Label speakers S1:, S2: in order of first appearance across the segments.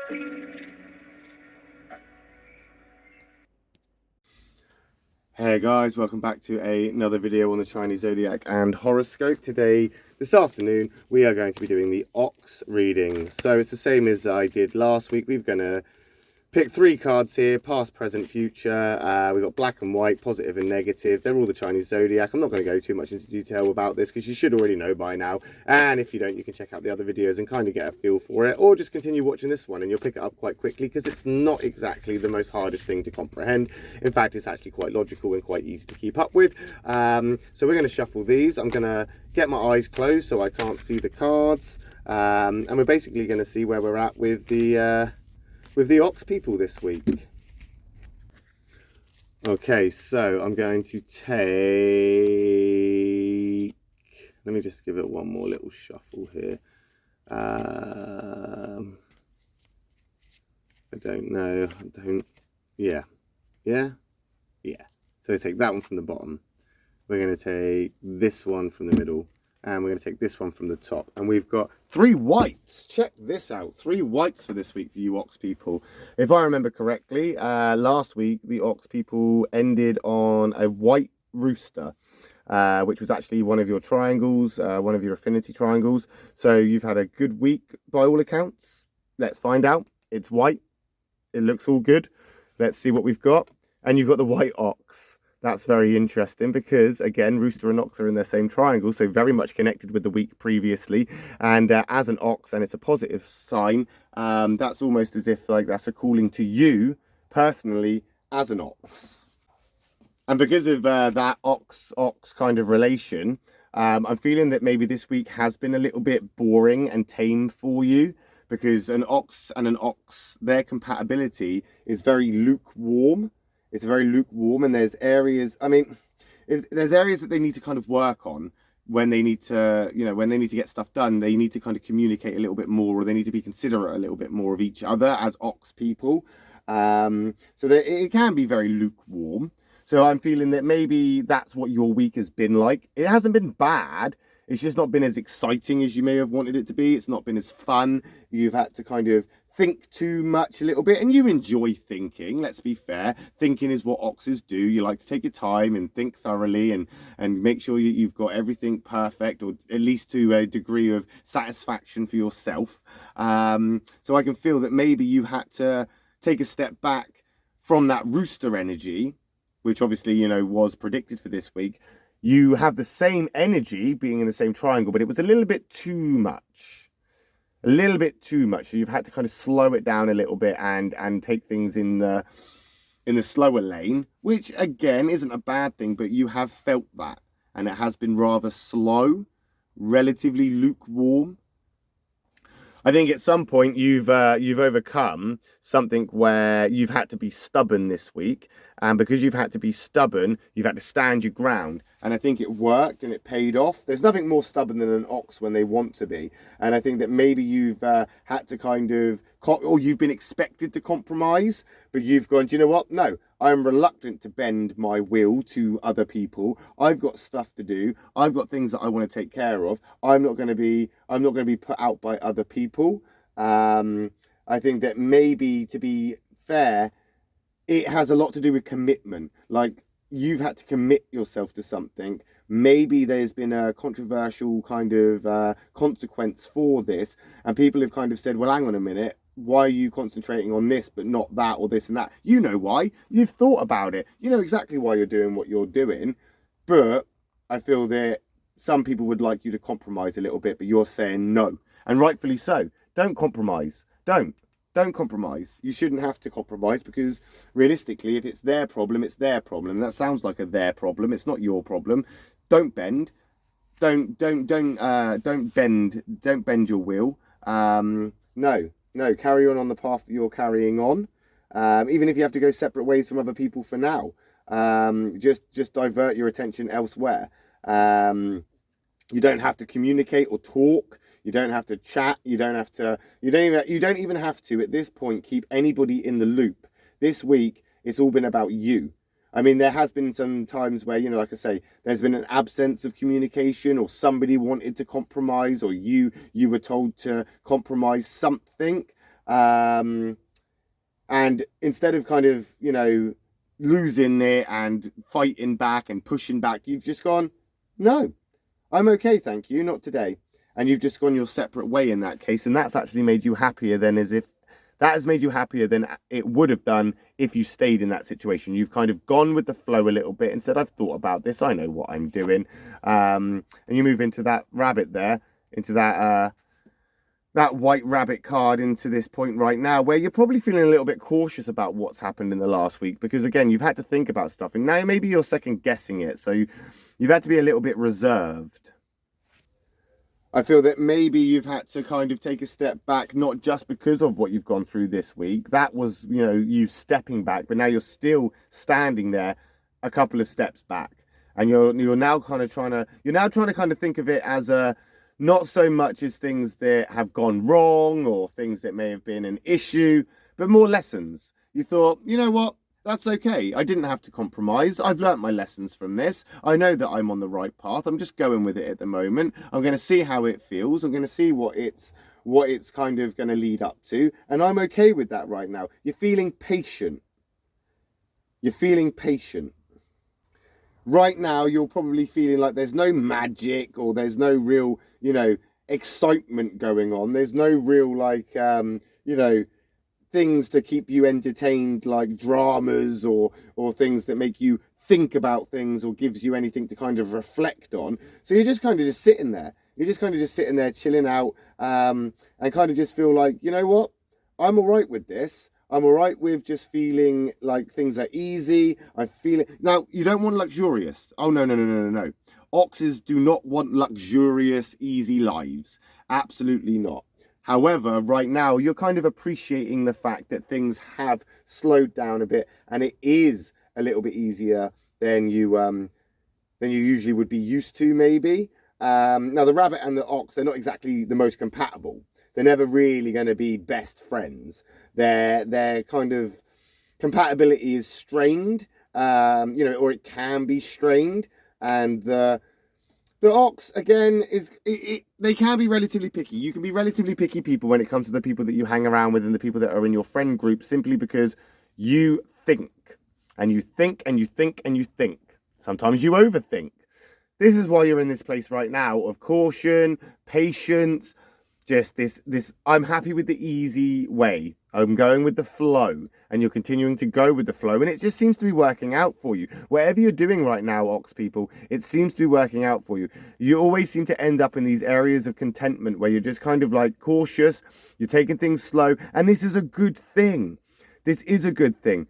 S1: Hey guys, welcome back to another video on the Chinese Zodiac and horoscope. This afternoon, we are going to be doing the Ox reading. So it's the same as I did last week. We're going to pick 3 cards here, past, present, future. We've got black and white, positive and negative. They're all the Chinese Zodiac. I'm not going to go too much into detail about this because you should already know by now. And if you don't, you can check out the other videos and kind of get a feel for it. Or just continue watching this one and you'll pick it up quite quickly because it's not exactly the most hardest thing to comprehend. In fact, it's actually quite logical and quite easy to keep up with. So we're going to shuffle these. I'm going to get my eyes closed so I can't see the cards. And we're basically going to see where we're at with the Ox people this week. Okay, so I'm going to take, let me just give it one more little shuffle here. I don't know, yeah. So take that one from the bottom. We're going to take this one from the middle. And we're going to take this one from the top. And we've got 3 whites. Check this out. 3 whites for this week for you Ox people. If I remember correctly, last week, the Ox people ended on a white rooster, which was actually one of your triangles, one of your affinity triangles. So you've had a good week by all accounts. Let's find out. It's white. It looks all good. Let's see what we've got. And you've got the white ox. That's very interesting because, again, rooster and ox are in their same triangle, so very much connected with the week previously. And as an ox, and it's a positive sign, that's almost as if like that's a calling to you personally as an ox. And because of that ox-ox kind of relation, I'm feeling that maybe this week has been a little bit boring and tame for you because an ox and an ox, their compatibility is very lukewarm. It's very lukewarm, and there's areas, I mean, if there's areas that they need to kind of work on when they need to, when they need to get stuff done, they need to kind of communicate a little bit more, or they need to be considerate a little bit more of each other as ox people. So that it can be very lukewarm. So I'm feeling that maybe that's what your week has been like. It hasn't been bad. It's just not been as exciting as you may have wanted it to be. It's not been as fun. You've had to kind of think too much a little bit, and you enjoy thinking, let's be fair. Thinking is what oxes do. You like to take your time and think thoroughly and make sure you've got everything perfect, or at least to a degree of satisfaction for yourself. So I can feel that maybe you had to take a step back from that rooster energy, which obviously, was predicted for this week. You have the same energy being in the same triangle, but it was a little bit too much. So you've had to kind of slow it down a little bit and take things in the slower lane, which again isn't a bad thing, but you have felt that, and it has been rather slow, relatively lukewarm. I think at some point you've overcome something where you've had to be stubborn this week, and because you've had to be stubborn, you've had to stand your ground, and I think it worked and it paid off. There's nothing more stubborn than an ox when they want to be, and I think that maybe you've had to kind of, or you've been expected to compromise, but you've gone, do you know what? No, I'm reluctant to bend my will to other people. I've got stuff to do. I've got things that I want to take care of. I'm not going to be put out by other people. I think that maybe, to be fair, it has a lot to do with commitment. Like, you've had to commit yourself to something. Maybe there's been a controversial kind of consequence for this, and people have kind of said, well, hang on a minute, why are you concentrating on this but not that, or this and that? You know why. You've thought about it. You know exactly why you're doing what you're doing. But I feel that some people would like you to compromise a little bit, but you're saying no. And rightfully so. Don't compromise. Don't compromise. You shouldn't have to compromise, because realistically, if it's their problem, it's their problem. That sounds like a their problem. It's not your problem. Don't bend. Don't bend your will. No, carry on the path that you're carrying on. Even if you have to go separate ways from other people for now. Just divert your attention elsewhere. You don't have to communicate or talk. You don't have to chat. You don't even have to, at this point, keep anybody in the loop. This week, it's all been about you. I mean, there has been some times where, like I say, there's been an absence of communication, or somebody wanted to compromise, or you were told to compromise something. And instead of kind of, you know, losing it and fighting back and pushing back, you've just gone, no, I'm okay, thank you, not today. And you've just gone your separate way in that case. And that's actually made you happier than that has made you happier than it would have done if you stayed in that situation. You've kind of gone with the flow a little bit and said, I've thought about this, I know what I'm doing. And you move into that rabbit there, into that white rabbit card, into this point right now where you're probably feeling a little bit cautious about what's happened in the last week, because again, you've had to think about stuff and now maybe you're second guessing it. So you've had to be a little bit reserved. I feel that maybe you've had to kind of take a step back, not just because of what you've gone through this week. That was, you know, you stepping back, but now you're still standing there a couple of steps back. And you're now kind of trying to kind of think of it as not so much as things that have gone wrong or things that may have been an issue, but more lessons. You thought, you know what? That's okay. I didn't have to compromise. I've learnt my lessons from this. I know that I'm on the right path. I'm just going with it at the moment. I'm going to see how it feels. I'm going to see what it's kind of going to lead up to. And I'm okay with that right now. You're feeling patient. You're feeling patient. Right now, you're probably feeling like there's no magic or there's no real, you know, excitement going on. There's no real, like, you know, things to keep you entertained, like dramas or things that make you think about things or gives you anything to kind of reflect on. So you're just kind of just sitting there. You're just kind of just sitting there chilling out and kind of just feel like, you know what? I'm all right with this. I'm all right with just feeling like things are easy. I feel it. Now, you don't want luxurious. Oh, no. Oxes do not want luxurious, easy lives. Absolutely not. However, right now, you're kind of appreciating the fact that things have slowed down a bit and it is a little bit easier than you usually would be used to, maybe. Now, the rabbit and the ox, they're not exactly the most compatible. They're never really going to be best friends. Their kind of compatibility is strained, you know, or it can be strained. And the ox, again, they can be relatively picky. You can be relatively picky people when it comes to the people that you hang around with and the people that are in your friend group, simply because you think. And you think and you think and you think. Sometimes you overthink. This is why you're in this place right now of caution, patience, just this I'm happy with the easy way. I'm going with the flow, and you're continuing to go with the flow, and it just seems to be working out for you. Whatever you're doing right now, Ox people, it seems to be working out for you. You always seem to end up in these areas of contentment where you're just kind of like cautious, you're taking things slow, and this is a good thing. This is a good thing.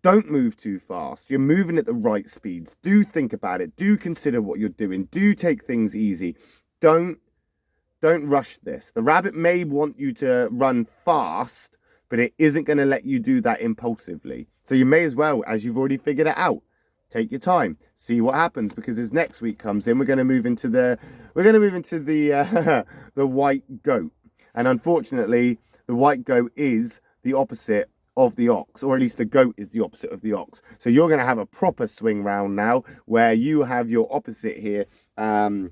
S1: Don't move too fast. You're moving at the right speeds. Do think about it. Do consider what you're doing. Do take things easy. Don't rush this. The rabbit may want you to run fast, but it isn't going to let you do that impulsively. So you may as well, as you've already figured it out, take your time, see what happens, because as next week comes in, we're going to move into the the white goat. And unfortunately, the white goat is the opposite of the ox, or at least the goat is the opposite of the ox. So you're going to have a proper swing round now where you have your opposite here, and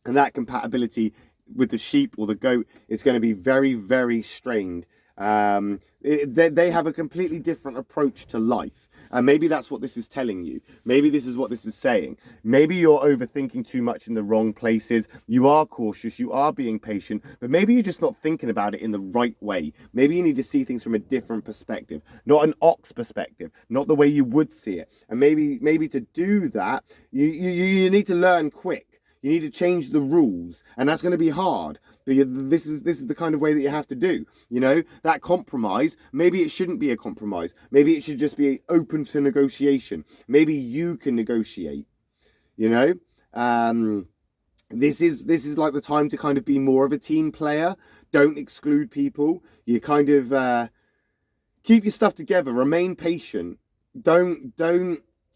S1: that compatibility with the sheep or the goat is going to be very, very strained. They have a completely different approach to life. And maybe that's what this is telling you. Maybe this is what this is saying. Maybe you're overthinking too much in the wrong places. You are cautious. You are being patient. But maybe you're just not thinking about it in the right way. Maybe you need to see things from a different perspective. Not an ox perspective. Not the way you would see it. And maybe to do that, you need to learn quick. You need to change the rules, and that's going to be hard. But this is the kind of way that you have to do. You know, that compromise, maybe it shouldn't be a compromise. Maybe it should just be open to negotiation. Maybe you can negotiate. You know, this is like the time to kind of be more of a team player. Don't exclude people. You kind of keep your stuff together. Remain patient. Don't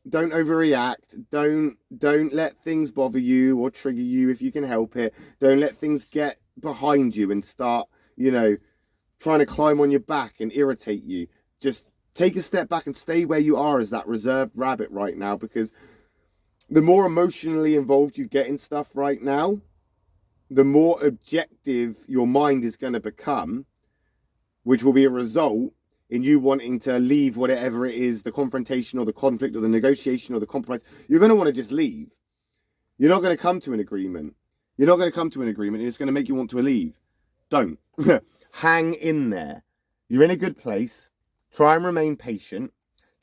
S1: overreact. Don't let things bother you or trigger you if you can help it. Don't let things get behind you and start, you know, trying to climb on your back and irritate you. Just take a step back and stay where you are as that reserved rabbit right now, because the more emotionally involved you get in stuff right now, the more objective your mind is going to become, which will be a result in you wanting to leave whatever it is, the confrontation or the conflict or the negotiation or the compromise. You're going to want to just leave. You're not going to come to an agreement. You're not going to come to an agreement, and it's going to make you want to leave. Don't. Hang in there. You're in a good place. Try and remain patient.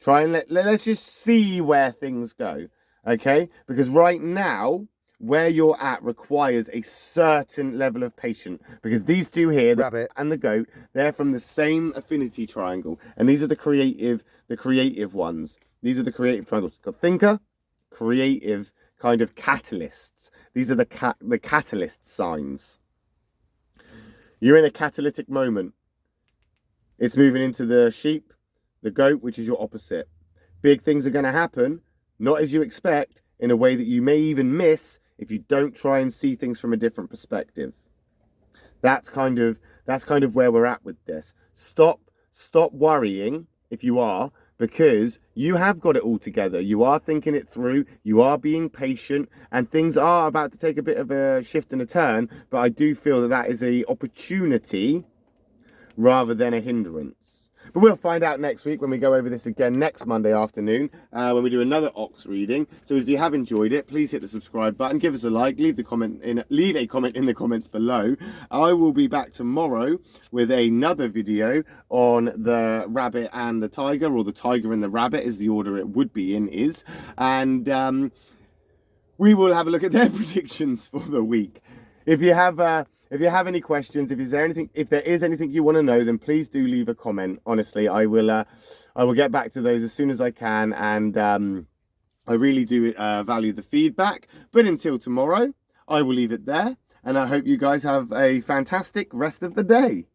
S1: Try and let's just see where things go. Okay? Because right now, where you're at requires a certain level of patience, because these two here, the rabbit and the goat, they're from the same affinity triangle, and these are the creative ones. These are the creative triangles. Got thinker, creative, kind of catalysts. These are the catalyst signs. You're in a catalytic moment. It's moving into the sheep, the goat, which is your opposite. Big things are going to happen, not as you expect, in a way that you may even miss if you don't try and see things from a different perspective. That's kind of where we're at with this. Stop worrying, if you are, because you have got it all together. You are thinking it through, you are being patient, and things are about to take a bit of a shift and a turn, but I do feel that is an opportunity rather than a hindrance. But we'll find out next week when we go over this again next Monday afternoon, when we do another Ox reading. So if you have enjoyed it, please hit the subscribe button, give us a like, leave a comment in the comments below. I will be back tomorrow with another video on the rabbit and the tiger, or the tiger and the rabbit is the order it would be in, and we will have a look at their predictions for the week. If you have any questions, if there is anything you want to know, then please do leave a comment. Honestly, I will get back to those as soon as I can, and I really do value the feedback. But until tomorrow, I will leave it there, and I hope you guys have a fantastic rest of the day.